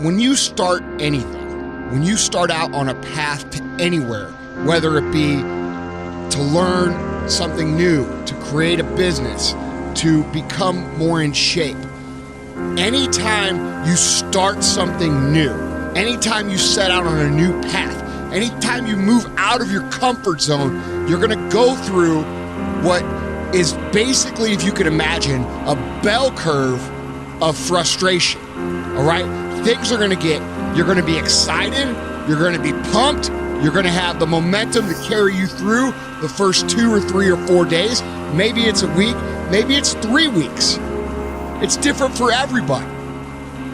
when you start anything, when you start out on a path to anywhere, whether it be to learn something new, to create a business, to become more in shape, anytime you start something new, anytime you set out on a new path, anytime you move out of your comfort zone, you're gonna go through what is basically, if you could imagine, a bell curve of frustration, all right? Things are you're gonna be excited, you're gonna be pumped, you're gonna have the momentum to carry you through the first 2 or 3 or 4 days. Maybe it's a week, maybe it's 3 weeks. It's different for everybody.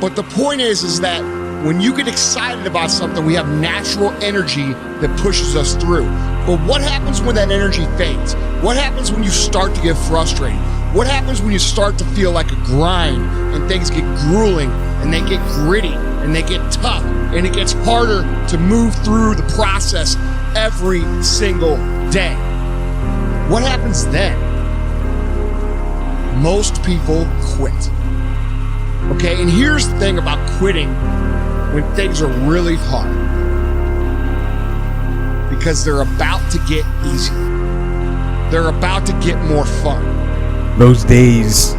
But the point is that when you get excited about something, we have natural energy that pushes us through. But what happens when that energy fades? What happens when you start to get frustrated? What happens when you start to feel like a grind and things get grueling and they get gritty and they get tough and it gets harder to move through the process every single day? What happens then? Most people quit. Okay, and here's the thing about quitting when things are really hard. Because they're about to get easier. They're about to get more fun. Those days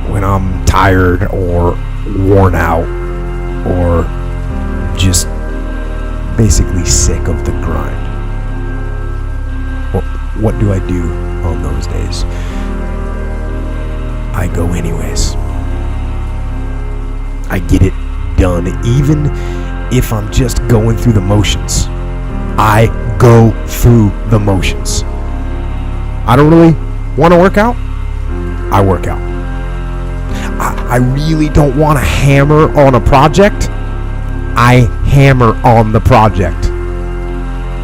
when I'm tired or worn out or just basically sick of the grind. Well, what do I do on those days? I go anyways. I get it done, even if I'm just going through the motions. I go through the motions. I don't really want to work out. I work out. I really don't want to hammer on a project. I hammer on the project.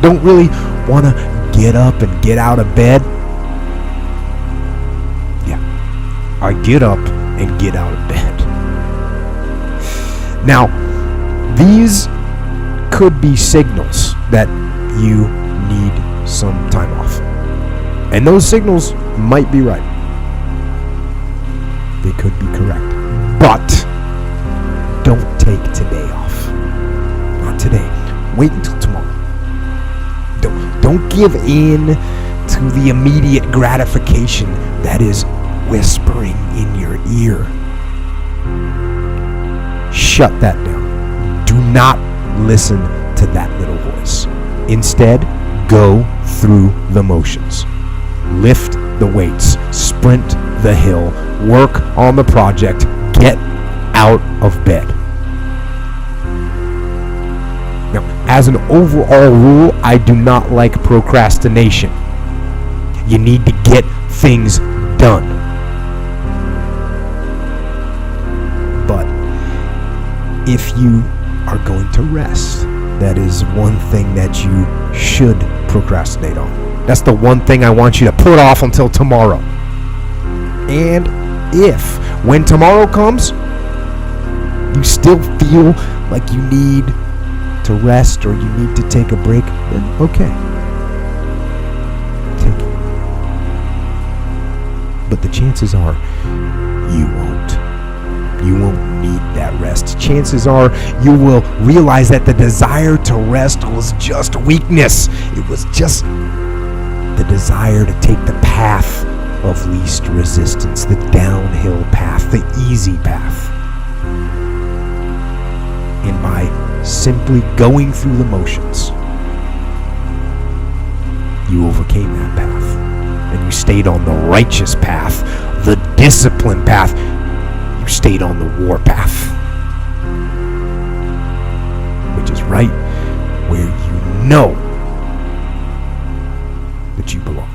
Don't really want to get up and get out of bed. Yeah, I get up and get out of bed. Now, these could be signals that you need some time off. And those signals might be right. They could be correct. But don't take today off. Not today. Wait until tomorrow. Don't give in to the immediate gratification that is whispering in your ear. Shut that down. Do not listen to that little voice. Instead, go through the motions. Lift the weights, sprint the hill, work on the project, get out of bed. Now, as an overall rule, I do not like procrastination. You need to get things done. But if you are going to rest, that is one thing that you should procrastinate on. That's the one thing I want you to put off until tomorrow. And if, when tomorrow comes, you still feel like you need to rest or you need to take a break, then okay. Take it. But the chances are you won't. You won't need that rest. Chances are you will realize that the desire to rest was just weakness. It was just the desire to take the path of least resistance, the downhill path, the easy path. And by simply going through the motions, you overcame that path. And you stayed on the righteous path, the disciplined path. You stayed on the war path, which is right where you know that you belong.